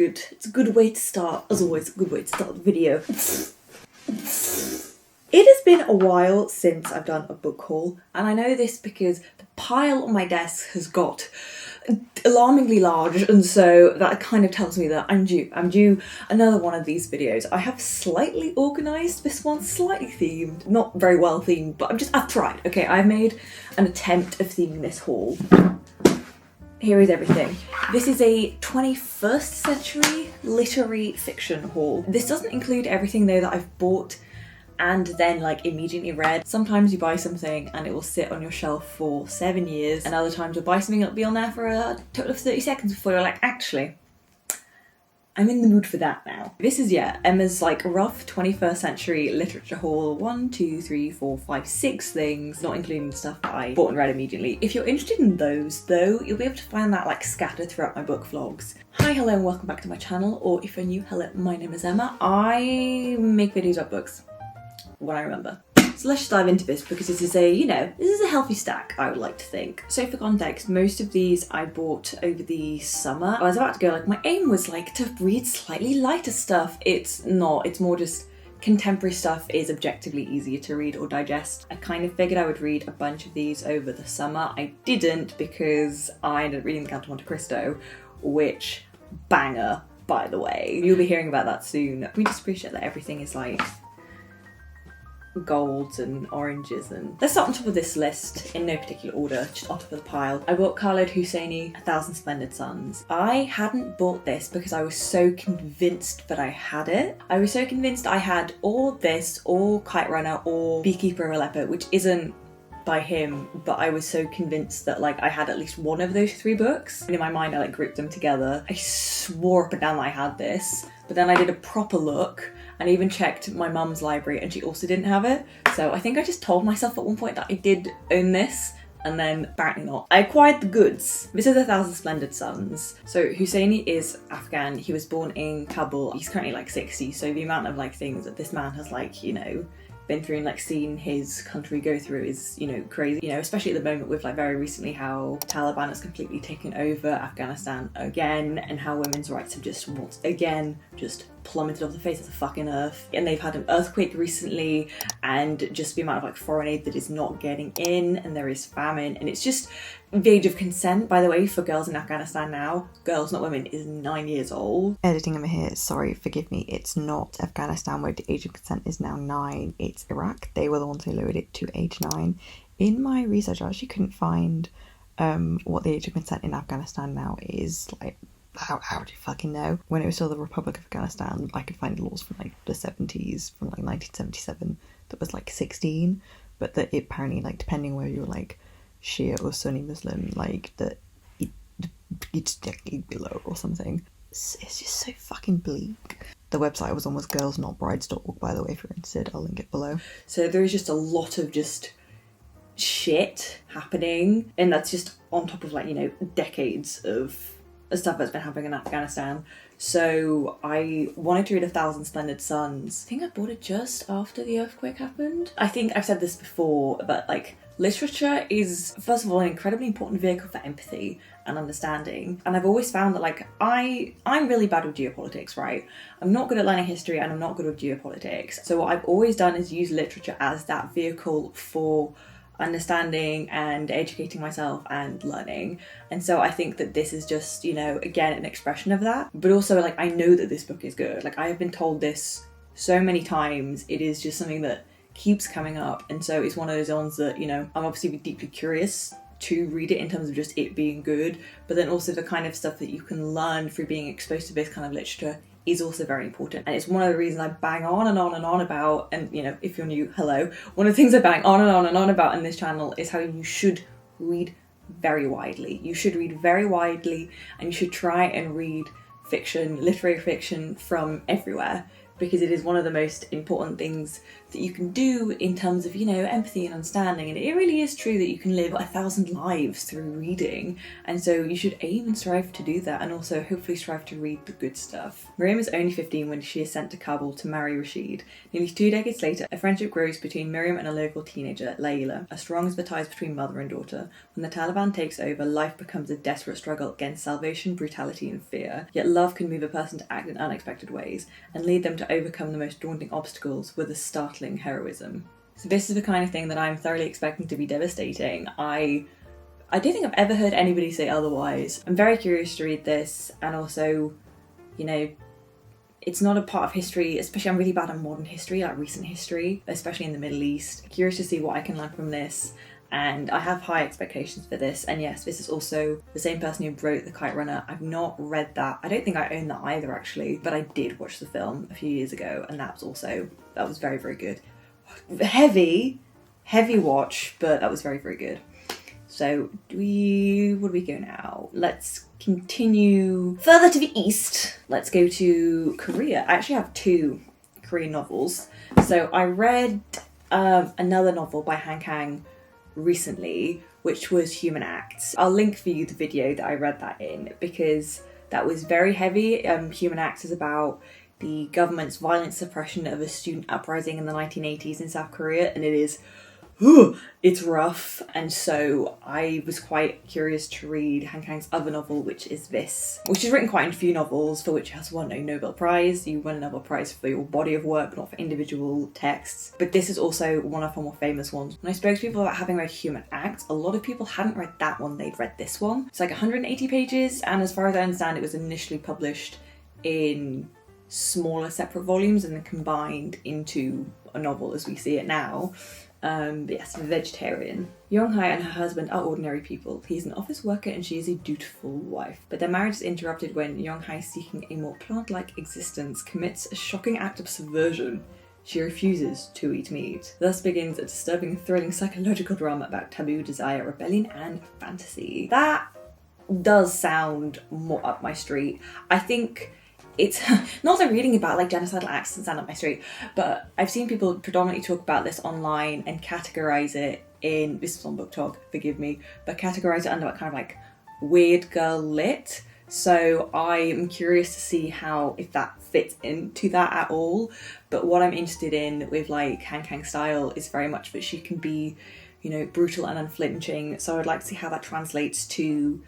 good. It's a good way to start. As always, a good way to start the video. It has been a while since I've done a book haul, and I know this because the pile on my desk has got alarmingly large, and so that kind of tells me that I'm due another one of these videos. I have slightly organised this one, slightly themed, not very well themed, but I've tried. Okay, I've made an attempt of theming this haul. Here is everything. This is a 21st century literary fiction haul. This doesn't include everything though that I've bought and then like immediately read. Sometimes you buy something and it will sit on your shelf for 7 years, and other times you'll buy something and it'll be on there for a total of 30 seconds before you're like, actually, I'm in the mood for that now. This is, yeah, Emma's like rough 21st century literature haul. 1, 2, 3, 4, 5, 6 things, not including the stuff that I bought and read immediately. If you're interested in those though, you'll be able to find that like scattered throughout my book vlogs. Hi, hello, and welcome back to my channel, or if you're new, hello, my name is Emma. I make videos about books when I remember. So let's just dive into this because this is a healthy stack, I would like to think. So for context, most of these I bought over the summer. I was about to go, like, my aim was like to read slightly lighter stuff. It's not, it's more just contemporary stuff is objectively easier to read or digest. I kind of figured I would read a bunch of these over the summer. I didn't because I ended up reading The Count of Monte Cristo, which, banger, by the way. You'll be hearing about that soon. We just appreciate that everything is like golds and oranges. And let's start on top of this list in no particular order, just on top of the pile. I bought Khaled Hosseini, A Thousand Splendid Suns. I hadn't bought this because I was so convinced that I had it. I was so convinced I had or this or Kite Runner or Beekeeper of Aleppo, which isn't by him, but I was so convinced that like I had at least one of those 3 books. And in my mind I like grouped them together. I swore up and down that I had this, but then I did a proper look and even checked my mum's library and she also didn't have it. So I think I just told myself at one point that I did own this, and then apparently not. I acquired the goods. This is A Thousand Splendid Suns. So Hosseini is Afghan. He was born in Kabul. He's currently like 60, so the amount of like things that this man has like, you know, been through and like seen his country go through is, you know, crazy. You know, especially at the moment with like very recently how Taliban has completely taken over Afghanistan again, and how women's rights have just once again just plummeted off the face of the fucking earth. And they've had an earthquake recently, and just the amount of like foreign aid that is not getting in, and there is famine, and it's just the age of consent, by the way, for girls in Afghanistan now, girls not women, is 9 years old. Editing them here, sorry, forgive me, it's not Afghanistan where the age of consent is now 9, it's Iraq. They were the ones who lowered it to age 9. In my research I actually couldn't find what the age of consent in Afghanistan now is. Like, how do you fucking know? When it was still the Republic of Afghanistan, I could find laws from like the 70s, from like 1977, that was like 16, but that it apparently, like, depending where you're like Shia or Sunni Muslim, like that it's technically below or something. It's just so fucking bleak. The website I was on was girlsnotbrides.org, by the way, if you're interested. I'll link it below. So there is just a lot of just shit happening, and that's just on top of like, you know, decades of stuff that's been happening in Afghanistan. So I wanted to read A Thousand Splendid Suns. I think I bought it just after the earthquake happened. I think I've said this before, but like, literature is, first of all, an incredibly important vehicle for empathy and understanding. And I've always found that like, I'm really bad with geopolitics, right? I'm not good at learning history and I'm not good with geopolitics. So what I've always done is use literature as that vehicle for understanding and educating myself and learning. And so I think that this is just, you know, again, an expression of that. But also, like, I know that this book is good. Like, I have been told this so many times. It is just something that keeps coming up, and so it's one of those ones that, you know, I'm obviously deeply curious to read it in terms of just it being good, but then also the kind of stuff that you can learn through being exposed to this kind of literature is also very important. And it's one of the reasons I bang on and on and on about, and you know, if you're new, hello, one of the things I bang on and on and on about in this channel is how you should read very widely. You should read very widely, and you should try and read fiction, literary fiction, from everywhere, because it is one of the most important things that you can do in terms of, empathy and understanding. And it really is true that you can live 1,000 lives through reading. And so you should aim and strive to do that, and also hopefully strive to read the good stuff. Miriam is only 15 when she is sent to Kabul to marry Rashid. Nearly 2 decades later, a friendship grows between Miriam and a local teenager, Layla, as strong as the ties between mother and daughter. When the Taliban takes over, life becomes a desperate struggle against salvation, brutality and fear. Yet love can move a person to act in unexpected ways and lead them to overcome the most daunting obstacles with a startling heroism. So this is the kind of thing that I'm thoroughly expecting to be devastating. I don't think I've ever heard anybody say otherwise. I'm very curious to read this, and also, it's not a part of history, especially I'm really bad at modern history, like recent history, especially in the Middle East. Curious to see what I can learn from this, and I have high expectations for this. And yes, this is also the same person who wrote The Kite Runner. I've not read that. I don't think I own that either, actually, but I did watch the film a few years ago, and that was very, very good. Heavy watch, but that was very, very good. So where do we go now? Let's continue further to the east. Let's go to Korea. I actually have 2 Korean novels. So I read another novel by Han Kang recently, which was Human Acts. I'll link for you the video that I read that in, because that was very heavy. Human Acts is about the government's violent suppression of a student uprising in the 1980s in South Korea, and it's rough. And so I was quite curious to read Han Kang's other novel, which is this, which is written quite in few novels, for which he has won a Nobel Prize. You win a Nobel Prize for your body of work, not for individual texts. But this is also one of her more famous ones. When I spoke to people about having read Human Acts, a lot of people hadn't read that one, they'd read this one. It's like 180 pages, and as far as I understand, it was initially published in smaller separate volumes and then combined into a novel as we see it now. But yes, vegetarian. Young-hae and her husband are ordinary people. He's an office worker and she is a dutiful wife. But their marriage is interrupted when Young-hae, seeking a more plant-like existence, commits a shocking act of subversion. She refuses to eat meat. Thus begins a disturbing, thrilling psychological drama about taboo, desire, rebellion and fantasy. That does sound more up my street. I think it's not that reading about like genocidal acts doesn't sound up my street, but I've seen people predominantly talk about this online and categorize it in, this was on BookTok, forgive me, but categorize it under kind of like weird girl lit. So I am curious to see if that fits into that at all. But what I'm interested in with like Han Kang style is very much that she can be, brutal and unflinching. So I'd like to see how that translates to,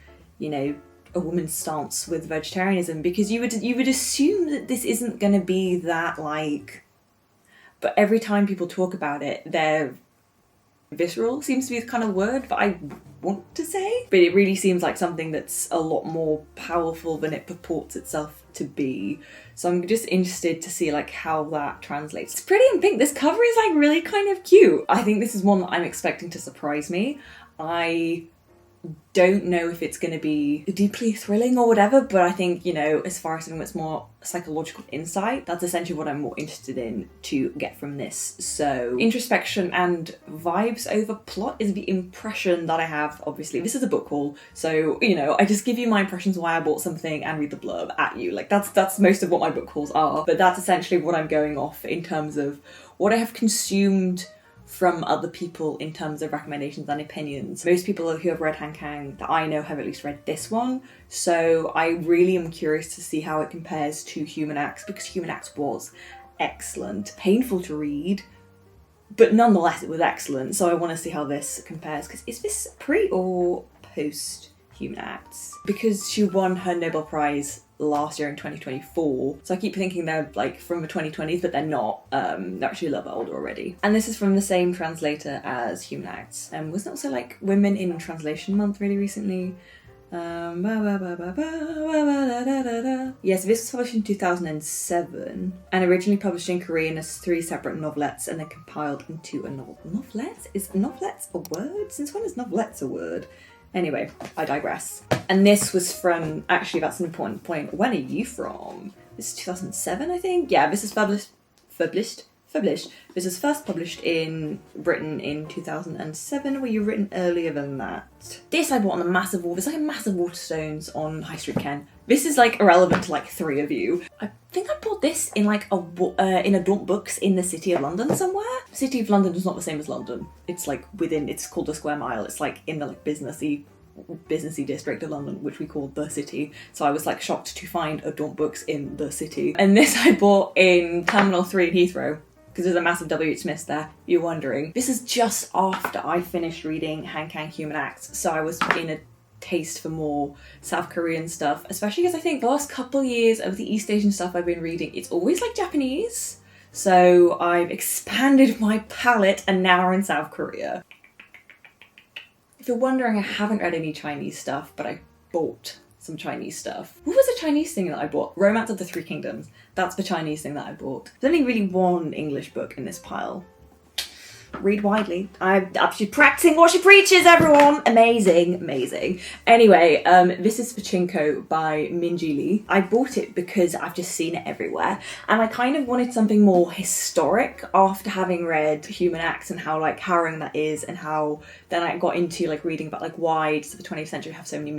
a woman's stance with vegetarianism, because you would assume that this isn't going to be that like, but every time people talk about it, they're visceral seems to be the kind of word that I want to say, but it really seems like something that's a lot more powerful than it purports itself to be. So I'm just interested to see like how that translates. It's pretty in pink. This cover is like really kind of cute. I think this is one that I'm expecting to surprise me. I don't know if it's going to be deeply thrilling or whatever, but I think, as far as something that's more psychological insight, that's essentially what I'm more interested in to get from this. So introspection and vibes over plot is the impression that I have. Obviously this is a book haul, so I just give you my impressions why I bought something and read the blurb at you. Like that's most of what my book hauls are, but that's essentially what I'm going off in terms of what I have consumed from other people in terms of recommendations and opinions. Most people who have read Han Kang that I know have at least read this one, so I really am curious to see how it compares to Human Acts, because Human Acts was excellent. Painful to read, but nonetheless it was excellent, so I want to see how this compares, because is this pre or post Human Acts? Because she won her Nobel Prize last year in 2024, so I keep thinking they're like from the 2020s, but they're not. They're actually a little bit older already. And this is from the same translator as Human Acts. Wasn't it also like Women in Translation Month really recently? Yes, this was published in 2007 and originally published in Korean as 3 separate novelettes and then compiled into a novel. Novelettes? Is novelettes a word? Since when is novelettes a word? Anyway, I digress. And this was from, actually that's an important point, when are you from? This is 2007, I think? Yeah, this is published Published. This was first published in Britain in 2007. Were you written earlier than that? This I bought on a massive wall. There's like a massive Waterstones on High Street Ken. This is like irrelevant to like 3 of you. I think I bought this in like in Adult Books in the City of London somewhere. City of London is not the same as London. It's like within. It's called the Square Mile. It's like in the like businessy district of London, which we call the City. So I was like shocked to find Adult Books in the City. And this I bought in Terminal 3 in Heathrow, because there's a massive W.H. Smith there, you're wondering. This is just after I finished reading Han Kang Human Acts, so I was in a taste for more South Korean stuff, especially because I think the last couple years of the East Asian stuff I've been reading, it's always like Japanese. So I've expanded my palette and now we're in South Korea. If you're wondering, I haven't read any Chinese stuff, but I bought some Chinese stuff. What was the Chinese thing that I bought? Romance of the Three Kingdoms. That's the Chinese thing that I bought. There's only really one English book in this pile. Read widely. I'm actually practicing what she preaches, everyone! Amazing, amazing. Anyway, this is Pachinko by Min Jin Lee. I bought it because I've just seen it everywhere, and I kind of wanted something more historic after having read Human Acts and how like harrowing that is, and how then I got into like reading about like why does the 20th century have so many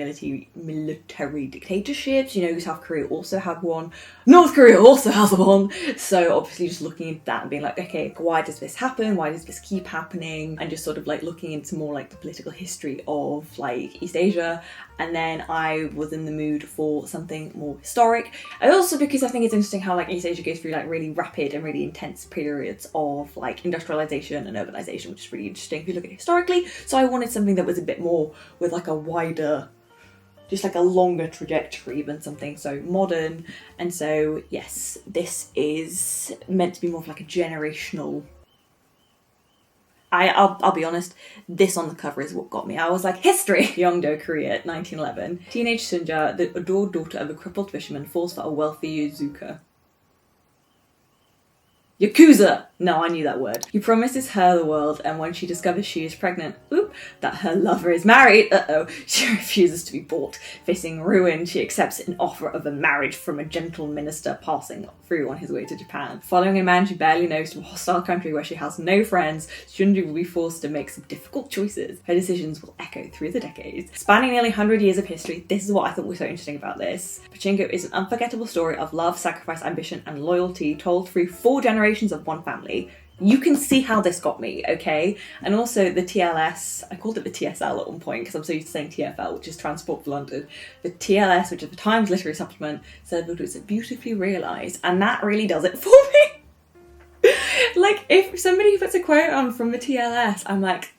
military dictatorships. You know, South Korea also had one. North Korea also has one. So obviously just looking into that and being like, okay, why does this happen? Why does this keep happening? And just sort of like looking into more like the political history of like East Asia. And then I was in the mood for something more historic. And also because I think it's interesting how like East Asia goes through like really rapid and really intense periods of like industrialization and urbanization, which is really interesting if you look at it historically. So I wanted something that was a bit more with like a wider, just like a longer trajectory than something so modern. And so yes, this is meant to be more of like a generational. I'll be honest, this on the cover is what got me. I was like, history! Yeongdo, Korea, 1911. Teenage Sunja, the adored daughter of a crippled fisherman, falls for a wealthy Yuzuka. Yakuza! No, I knew that word. He promises her the world, and when she discovers she is pregnant, that her lover is married, she refuses to be bought. Facing ruin, she accepts an offer of a marriage from a gentle minister passing through on his way to Japan. Following a man she barely knows to a hostile country where she has no friends, Shunju will be forced to make some difficult choices. Her decisions will echo through the decades. Spanning nearly 100 years of history, this is what I thought was so interesting about this. Pachinko is an unforgettable story of love, sacrifice, ambition, and loyalty told through 4 generations of one family. You can see how this got me, okay? And also the TLS, I called it the TSL at one point because I'm so used to saying TFL, which is Transport for London. The TLS, which is the Times Literary Supplement, said it was beautifully realised, and that really does it for me. Like, if somebody puts a quote on from the TLS, I'm like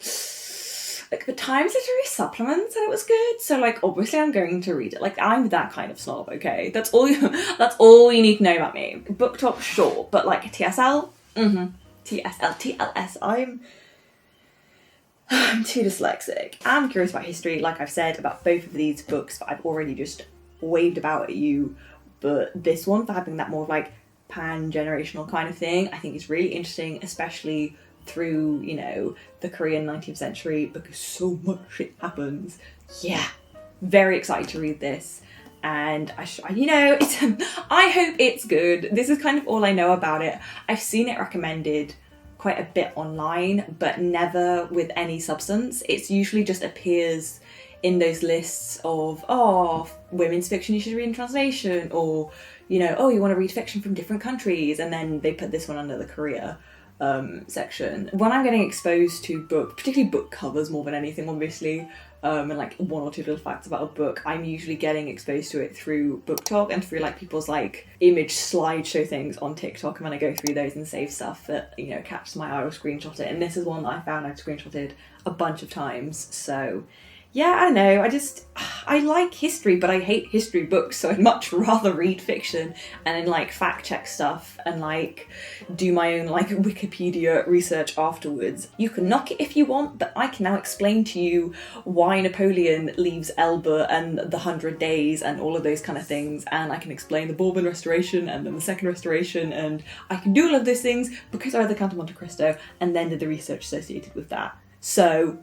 the Times Literary Supplement said it was good, so like obviously I'm going to read it. Like, I'm that kind of snob, okay? That's all you need to know about me. BookTok, sure, but like TSL, TSL, TLS, I'm too dyslexic. I'm curious about history, like I've said about both of these books, but I've already just waved about at you. But this one, for having that more of like pan-generational kind of thing, I think is really interesting, especially through, you know, the Korean 19th century, because so much shit happens. Yeah, very excited to read this. And I hope it's good. This is kind of all I know about it. I've seen it recommended quite a bit online, but never with any substance. It's usually just appears in those lists of, women's fiction you should read in translation, or, you know, you want to read fiction from different countries, and then they put this one under the Korea section. When I'm getting exposed to particularly book covers more than anything, obviously, and like 1 or 2 little facts about a book, I'm usually getting exposed to it through BookTok and through like people's like image slideshow things on TikTok, and then I go through those and save stuff that, you know, catches my eye or screenshot it. And this is one that I found I've screenshotted a bunch of times. So yeah, I don't know, I like history, but I hate history books, so I'd much rather read fiction and then like fact check stuff and like do my own like Wikipedia research afterwards. You can knock it if you want, but I can now explain to you why Napoleon leaves Elba and the 100 Days and all of those kind of things, and I can explain the Bourbon Restoration and then the Second Restoration, and I can do all of those things because I read the Count of Monte Cristo and then did the research associated with that. So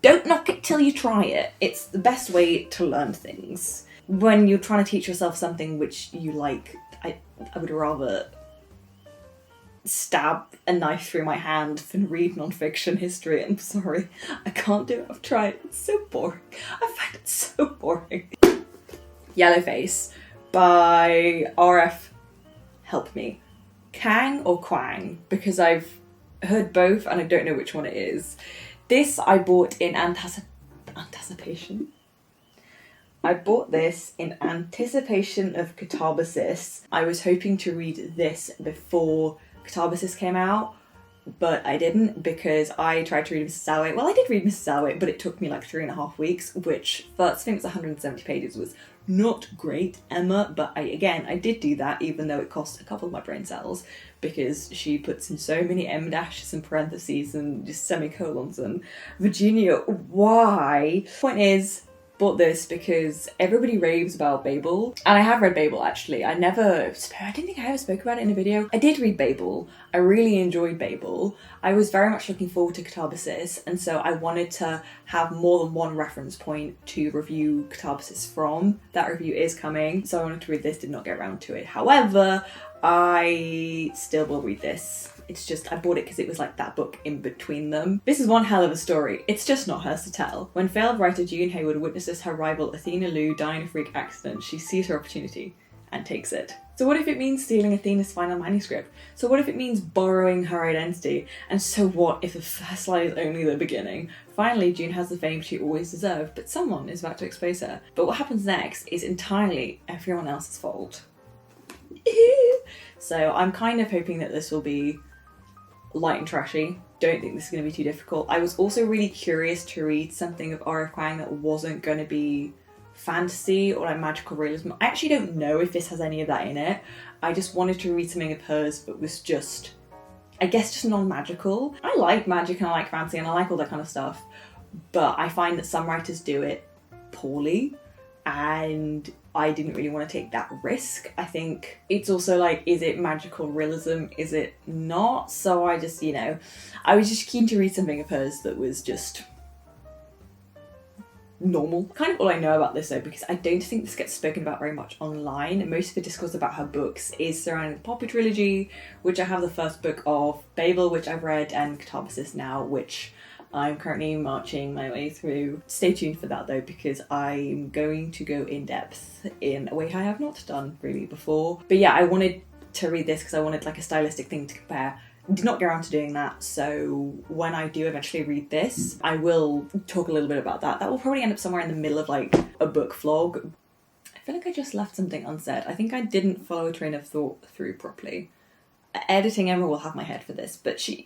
don't knock it till you try it. It's the best way to learn things. When you're trying to teach yourself something which you like, I would rather stab a knife through my hand than read non-fiction history. I'm sorry, I can't do it. I've tried. It's so boring. I find it so boring. Yellowface by RF, help me, Kang or Kwang, because I've heard both and I don't know which one it is. This I bought in anticipation. I bought this in anticipation of Katabasis. I was hoping to read this before Katabasis came out, but I didn't because I tried to read Mrs. Alloway. Well, I did read Mrs. Alloway, but it took me like 3.5 weeks, which for, I think it's 170 pages, was not great, Emma, but I did do that even though it cost a couple of my brain cells because she puts in so many M dashes and parentheses and just semicolons and Virginia, why? Point is, bought this because everybody raves about Babel, and I have read Babel actually. I didn't think I ever spoke about it in a video. I did read Babel. I really enjoyed Babel. I was very much looking forward to Katabasis, and so I wanted to have more than one reference point to review Katabasis from. That review is coming, so I wanted to read this, did not get around to it. However, I still will read this. It's just, I bought it because it was like that book in between them. This is one hell of a story. It's just not hers to tell. When failed writer June Hayward witnesses her rival Athena Liu die in a freak accident, she sees her opportunity and takes it. So what if it means stealing Athena's final manuscript? So what if it means borrowing her identity? And so what if the first lie is only the beginning? Finally, June has the fame she always deserved, but someone is about to expose her. But what happens next is entirely everyone else's fault. So I'm kind of hoping that this will be light and trashy. Don't think this is going to be too difficult. I was also really curious to read something of R.F. Kuang that wasn't going to be fantasy or like magical realism. I actually don't know if this has any of that in it. I just wanted to read something of hers but was just, I guess, just non-magical. I like magic and I like fantasy and I like all that kind of stuff, but I find that some writers do it poorly and I didn't really want to take that risk. I think it's also like, is it magical realism? Is it not? So I just, I was just keen to read something of hers that was just normal. Kind of all I know about this though, because I don't think this gets spoken about very much online. Most of the discourse about her books is surrounding the Poppy trilogy, which I have the first book of, Babel, which I've read, and Katabasis now, which I'm currently marching my way through. Stay tuned for that though, because I'm going to go in depth in a way I have not done really before. But yeah, I wanted to read this because I wanted like a stylistic thing to compare. Did not get around to doing that, so when I do eventually read this, I will talk a little bit about that. That will probably end up somewhere in the middle of like a book vlog. I feel like I just left something unsaid. I think I didn't follow a train of thought through properly. Editing Emma will have my head for this, but she,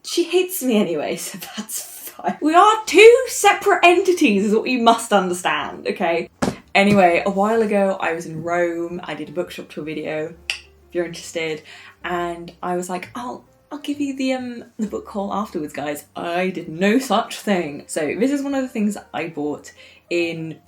she hates me anyway, so that's fine. We are two separate entities is what you must understand, okay? Anyway, a while ago I was in Rome, I did a bookshop tour video, if you're interested, and I was like, I'll give you the book haul afterwards, guys. I did no such thing. So this is one of the things that I bought in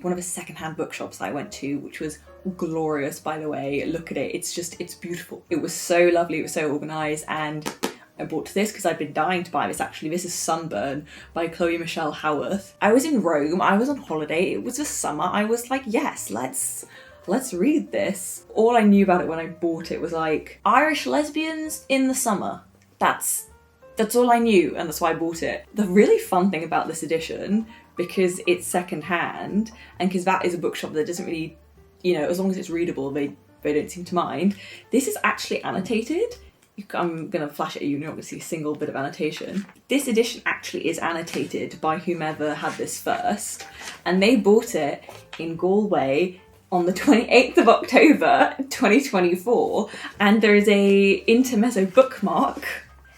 one of the secondhand bookshops I went to, which was glorious, by the way. Look at it, it's beautiful. It was so lovely, it was so organised, and I bought this because I'd been dying to buy this actually. This is Sunburn by Chloe Michelle Howarth. I was in Rome, I was on holiday, it was the summer, I was like, yes, let's read this. All I knew about it when I bought it was like, Irish lesbians in the summer. That's all I knew, and that's why I bought it. The really fun thing about this edition, because it's secondhand, and because that is a bookshop that doesn't really, as long as it's readable, they don't seem to mind, this is actually annotated. I'm going to flash it at you, you're not going to see a single bit of annotation. This edition actually is annotated by whomever had this first, and they bought it in Galway on the 28th of October 2024, and there is a intermezzo bookmark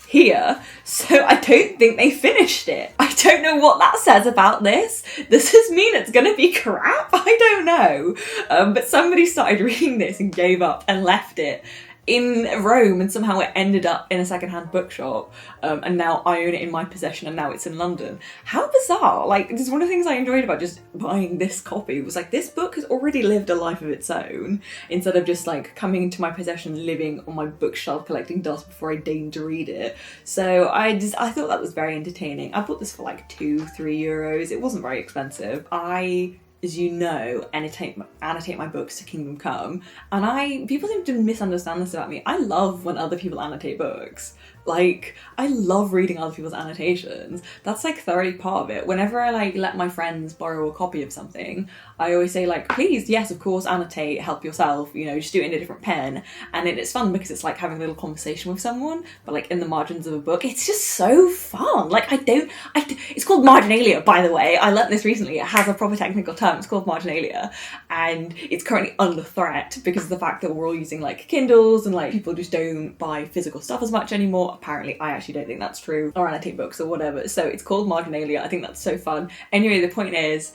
here, so I don't think they finished it. I don't know what that says about this. Does this mean it's gonna be crap? I don't know. But somebody started reading this and gave up and left it in Rome, and somehow it ended up in a secondhand bookshop, and now I own it in my possession, and now it's in London. How bizarre. Like, this is one of the things I enjoyed about just buying this copy, was like, this book has already lived a life of its own, instead of just like coming into my possession, living on my bookshelf, collecting dust before I deigned to read it. So I thought that was very entertaining. I bought this for like €2-3. It wasn't very expensive. I as you know, annotate my books to Kingdom Come, and people seem to misunderstand this about me. I love when other people annotate books. Like, I love reading other people's annotations. That's like thoroughly part of it. Whenever I like let my friends borrow a copy of something, I always say like, please, yes, of course, annotate, help yourself, you know, just do it in a different pen. And it's fun because it's like having a little conversation with someone, but like in the margins of a book. It's just so fun. Like it's called marginalia, by the way. I learnt this recently. It has a proper technical term. It's called marginalia. And it's currently under threat because of the fact that we're all using like Kindles and like people just don't buy physical stuff as much anymore. Apparently, I actually don't think that's true, or annotate books or whatever. So it's called marginalia. I think that's so fun. Anyway, the point is,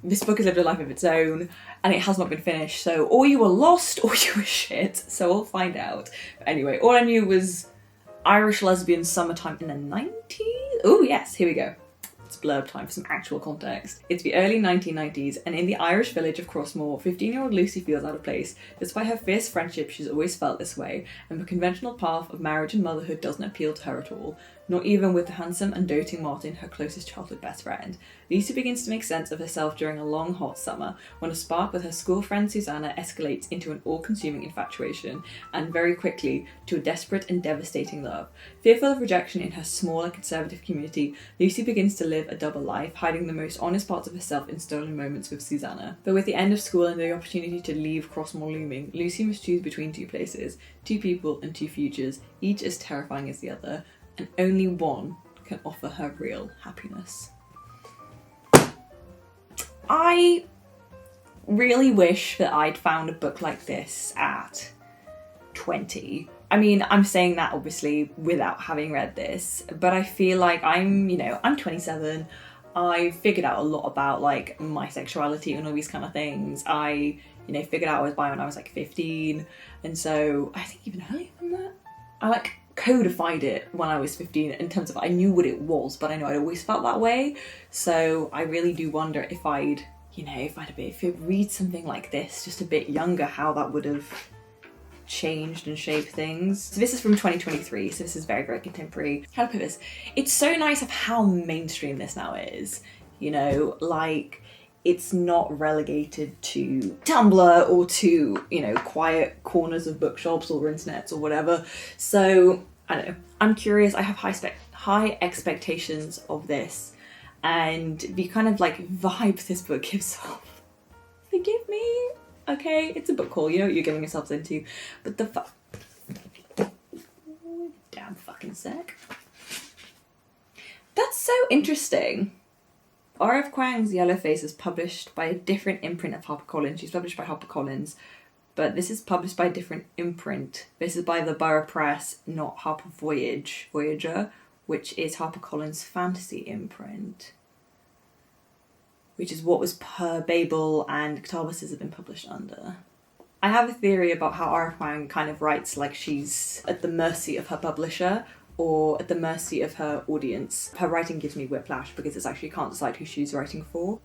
this book has lived a life of its own and it has not been finished. So or you were lost or you were shit. So we'll find out. But anyway, all I knew was Irish lesbian summertime in the 90s. Oh yes, here we go. It's blurb time for some actual context. It's the early 1990s, and in the Irish village of Crossmore, 15-year-old Lucy feels out of place. Despite her fierce friendship, she's always felt this way, and the conventional path of marriage and motherhood doesn't appeal to her at all. Not even with the handsome and doting Martin, her closest childhood best friend. Lucy begins to make sense of herself during a long, hot summer, when a spark with her school friend Susanna escalates into an all-consuming infatuation, and very quickly to a desperate and devastating love. Fearful of rejection in her small and conservative community, Lucy begins to live a double life, hiding the most honest parts of herself in stolen moments with Susanna. But with the end of school and the opportunity to leave Crossmore looming, Lucy must choose between two places, two people and two futures, each as terrifying as the other, and only one can offer her real happiness. I really wish that I'd found a book like this at 20. I mean, I'm saying that obviously without having read this, but I feel like I'm 27. I figured out a lot about like my sexuality and all these kind of things. I figured out I was bi when I was like 15, and so I think even earlier than that. I like codified it when I was 15 in terms of I knew what it was, but I know I'd always felt that way. So I really do wonder if I'd read something like this just a bit younger, how that would have changed and shaped things. So this is from 2023, so this is very, very contemporary. How to put this? It's so nice of how mainstream this now is. You know, like, it's not relegated to Tumblr or to, quiet corners of bookshops or internets or whatever. So, I don't know. I'm curious. I have high expectations of this. And the kind of, like, vibe this book gives off. Forgive me. Okay? It's a book haul. You know what you're getting yourselves into. But damn fucking sec. That's so interesting. R.F. Kuang's Yellowface is published by a different imprint of HarperCollins. She's published by HarperCollins, but this is published by a different imprint. This is by the Borough Press, not Harper Voyager, which is HarperCollins' fantasy imprint, which is what was Per Babel and Octabus have been published under. I have a theory about how R.F. Kuang kind of writes like she's at the mercy of her publisher, or at the mercy of her audience. Her writing gives me whiplash because it's actually can't decide who she's writing for.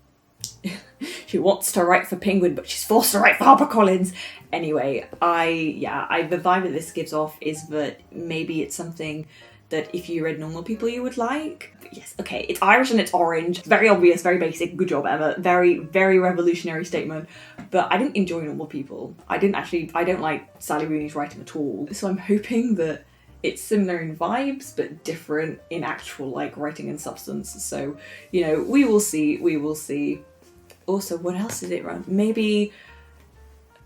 She wants to write for Penguin, but she's forced to write for HarperCollins. Anyway, the vibe that this gives off is that maybe it's something that if you read normal people you would like. But yes, okay, it's Irish and it's orange. Very obvious, very basic. Good job, Emma. Very, very revolutionary statement. But I didn't enjoy normal people. I don't like Sally Rooney's writing at all. So I'm hoping that it's similar in vibes, but different in actual, like, writing and substance. So, we will see. Also, what else did it run? Maybe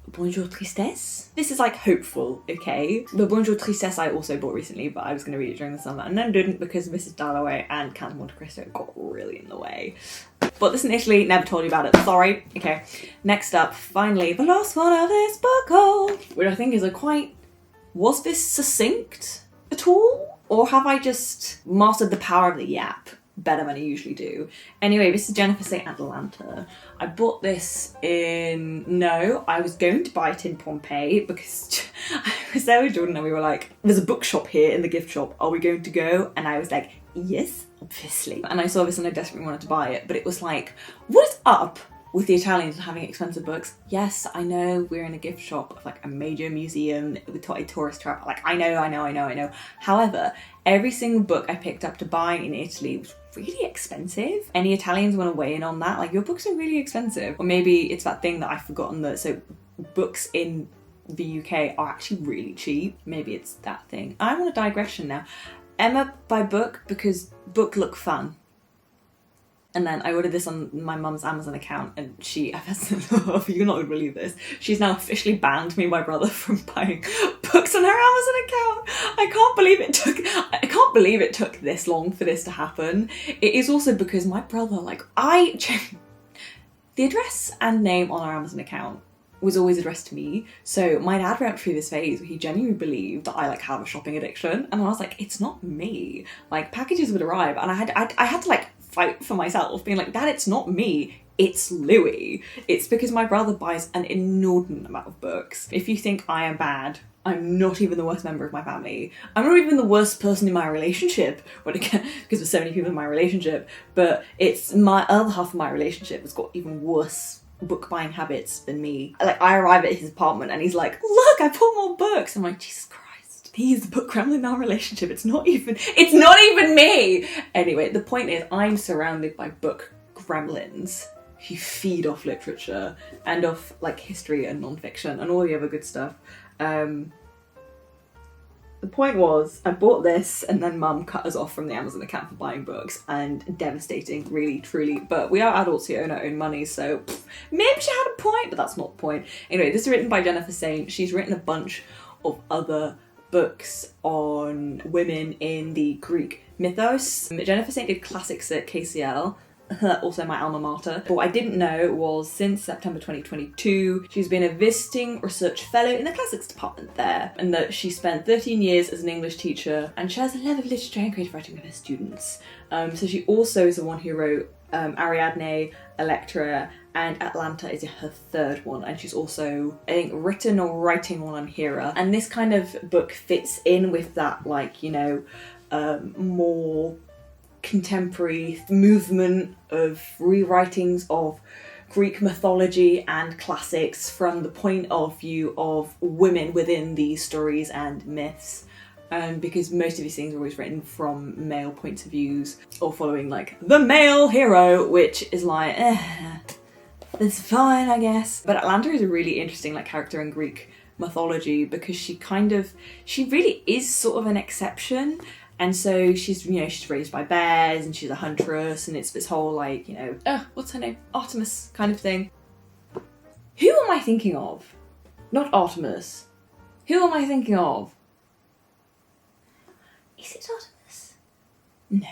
Bonjour Tristesse? This is, like, hopeful, okay? The Bonjour Tristesse I also bought recently, but I was going to read it during the summer, and then didn't because Mrs. Dalloway and Count of Monte Cristo got really in the way. But this in Italy, never told you about it, sorry. Okay, next up, finally, the last one of this book haul, which I think is was this succinct at all? Or have I just mastered the power of the yap better than I usually do? Anyway, this is Jennifer St. Atlanta. I bought this I was going to buy it in Pompeii because I was there with Jordan and we were like, there's a bookshop here in the gift shop, are we going to go? And I was like, yes, obviously. And I saw this and I desperately wanted to buy it, but it was like, what is up with the Italians and having expensive books? Yes, I know we're in a gift shop of like a major museum with a tourist trap. Like, I know. However, every single book I picked up to buy in Italy was really expensive. Any Italians want to weigh in on that? Like, your books are really expensive. Or maybe it's that thing that I've forgotten that, so books in the UK are actually really cheap. Maybe it's that thing. I'm on a digression now. Emma by Book because book look fun. And then I ordered this on my mum's Amazon account, and you're not going to believe this, she's now officially banned me and my brother from buying books on her Amazon account. I can't believe it took this long for this to happen. It is also because my brother, like, the address and name on our Amazon account was always addressed to me. So my dad went through this phase where he genuinely believed that I like have a shopping addiction, and I was like, it's not me. Like, packages would arrive and I had to like fight for myself, being like, Dad, it's not me, it's Louis. It's because my brother buys an inordinate amount of books. If you think I am bad, I'm not even the worst member of my family. I'm not even the worst person in my relationship, because there's so many people in my relationship, but it's my other half of my relationship has got even worse book buying habits than me. Like, I arrive at his apartment and he's like, look, I bought more books. I'm like, Jesus Christ. He's the book gremlin in our relationship. It's not even me. Anyway, the point is, I'm surrounded by book gremlins who feed off literature and off like history and non-fiction and all the other good stuff. The point was, I bought this and then Mum cut us off from the Amazon account for buying books, and devastating, really, truly. But we are adults who own our own money, so maybe she had a point, but that's not the point. Anyway, this is written by Jennifer Saint. She's written a bunch of other books on women in the Greek mythos. Jennifer Saint did classics at KCL, also my alma mater. But what I didn't know was, since September 2022, she's been a visiting research fellow in the classics department there, and that she spent 13 years as an English teacher and shares a love of literature and creative writing with her students. So she also is the one who wrote Ariadne, Electra, and Atlanta is her third one, and she's also, I think, written or writing one on Hiya. And this kind of book fits in with that, like, you know, more contemporary movement of rewritings of Greek mythology and classics from the point of view of women within these stories and myths. Because most of these things are always written from male points of views, or following like the male hero, which is like, it's fine, I guess. But Atlanta is a really interesting like character in Greek mythology, because she really is sort of an exception. And so she's raised by bears and she's a huntress, and it's this whole like, what's her name? Artemis kind of thing. Who am I thinking of? Not Artemis. Who am I thinking of? Is it Artemis? No.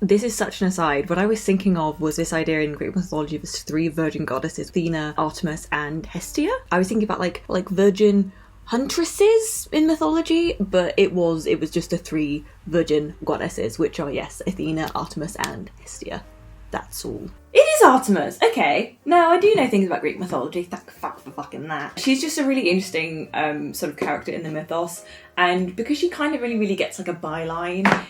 This is such an aside. What I was thinking of was this idea in Greek mythology of three virgin goddesses, Athena, Artemis, and Hestia. I was thinking about like virgin huntresses in mythology, but it was just the three virgin goddesses, which are, yes, Athena, Artemis, and Hestia. That's all. It is Artemis! Okay. No, I do know things about Greek mythology. Thank fuck for fucking that. She's just a really interesting sort of character in the mythos, and because she kind of really gets like a byline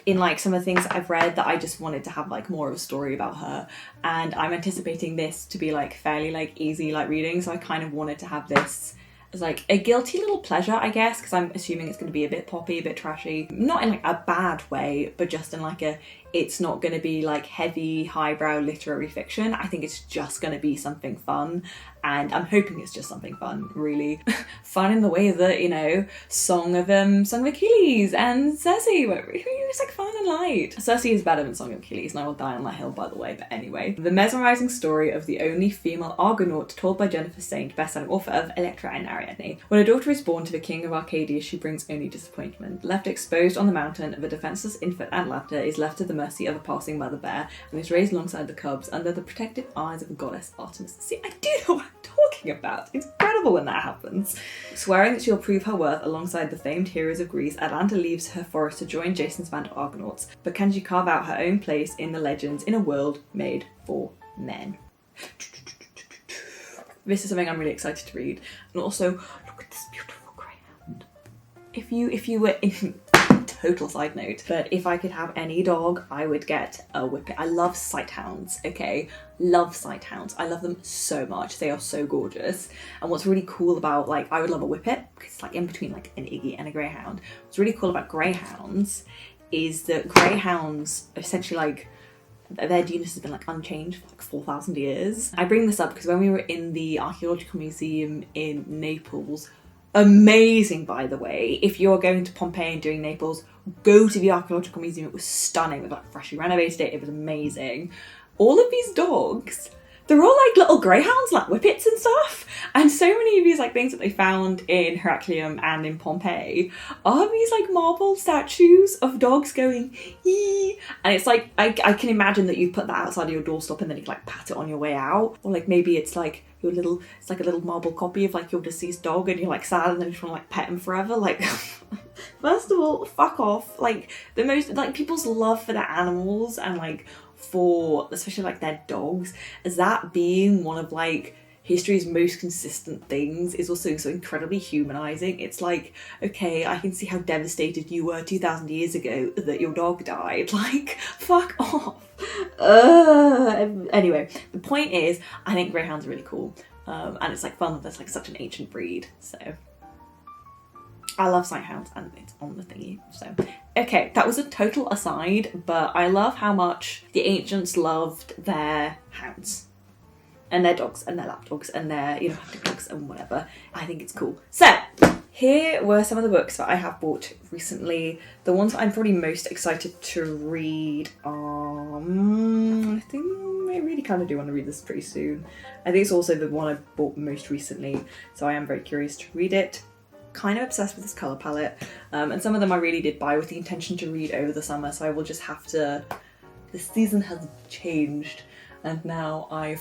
in like some of the things that I've read, that I just wanted to have like more of a story about her, and I'm anticipating this to be like fairly like easy like reading, so I kind of wanted to have this as like a guilty little pleasure, I guess, because I'm assuming it's going to be a bit poppy, a bit trashy, not in like a bad way, but just in like it's not going to be like heavy highbrow literary fiction. I think it's just going to be something fun, and I'm hoping it's just something fun, really fun in the way that, Song of Achilles and Circe were it's like fun and light. Circe is better than Song of Achilles, and I will die on that hill, by the way. But anyway, the mesmerising story of the only female Argonaut, told by Jennifer Saint, best-selling author of Electra and Ariadne. When a daughter is born to the king of Arcadia, she brings only disappointment. Left exposed on the mountain, the defenceless infant Atlanta is left to the mercy of a passing mother bear and is raised alongside the cubs under the protective eyes of the goddess Artemis. See, I do know what I'm talking about. It's incredible when that happens. Swearing that she'll prove her worth alongside the famed heroes of Greece, Atlanta leaves her forest to join Jason's band of Argonauts. But can she carve out her own place in the legends in a world made for men? This is something I'm really excited to read. And also, look at this beautiful greyhound. If you were in total side note, but if I could have any dog, I would get a whippet. I love sighthounds, okay? Love sighthounds. I love them so much. They are so gorgeous. And what's really cool about, I would love a whippet, because it's in between an Iggy and a greyhound. What's really cool about greyhounds is that greyhounds are essentially like, their genus has been like unchanged for like 4,000 years. I bring this up because when we were in the archaeological museum in Naples, amazing by the way, if you're going to Pompeii and doing Naples, go to the archaeological museum. It was stunning. We've like freshly renovated it. It was amazing. All of these dogs, they're all like little greyhounds, like whippets and stuff. And so many of these like things that they found in Heracleum and in Pompeii are these like marble statues of dogs going ee. And it's like, I can imagine that you put that outside of your doorstep and then you can like pat it on your way out. Or like maybe it's like it's like a little marble copy of like your deceased dog and you're like sad and then you just want to like pet him forever. Like, first of all, fuck off. Like the most, like people's love for their animals and like for especially like their dogs, as that being one of like history's most consistent things, is also so incredibly humanizing. It's like, okay, I can see how devastated you were 2,000 years ago that your dog died. Like, fuck off. Anyway, the point is, I think greyhounds are really cool, and it's like fun that there's like such an ancient breed. So I love sighthounds and it's on the thingy. So, okay, that was a total aside, but I love how much the ancients loved their hounds and their dogs and their lapdogs and their, you know, hunting dogs and whatever. I think it's cool. So, here were some of the books that I have bought recently. The ones that I'm probably most excited to read are, I think I really kind of do want to read this pretty soon. I think it's also the one I bought most recently, so I am very curious to read it. Kind of obsessed with this colour palette, and some of them I really did buy with the intention to read over the summer, so I will just have to, the season has changed and now I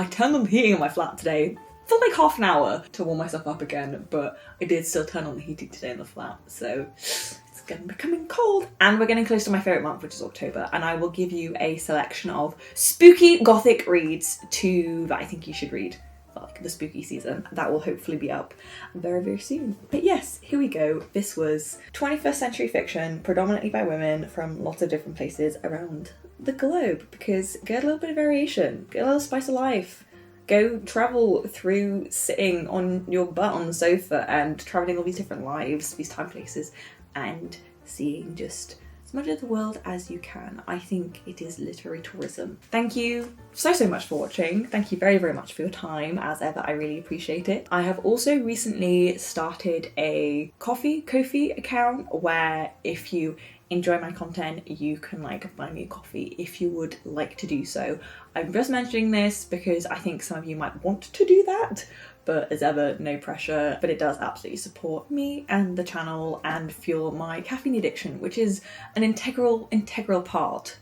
turned on the heating in my flat today for like half an hour to warm myself up again, but I did still turn on the heating today in the flat, so it's becoming cold. And we're getting close to my favourite month, which is October, and I will give you a selection of spooky gothic reads that I think you should read for like the spooky season. That will hopefully be up very, very soon. But yes, here we go. This was 21st century fiction, predominantly by women from lots of different places around the globe, because get a little bit of variation, get a little spice of life. Go travel through sitting on your butt on the sofa and travelling all these different lives, these time places, and seeing just as much of the world as you can. I think it is literary tourism. Thank you so much for watching. Thank you very, very much for your time. As ever, I really appreciate it. I have also recently started a Ko-fi account where if you enjoy my content, you can like buy me a coffee if you would like to do so. I'm just mentioning this because I think some of you might want to do that, but as ever, no pressure. But it does absolutely support me and the channel and fuel my caffeine addiction, which is an integral part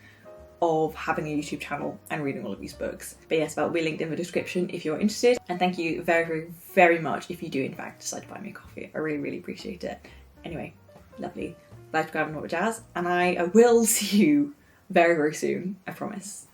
of having a YouTube channel and reading all of these books. But yes, that will be linked in the description if you're interested. And thank you very, very, very much if you do in fact decide to buy me a coffee. I really, really appreciate it. Anyway, lovely. Subscribe and all the jazz, and I will see you very, very soon, I promise.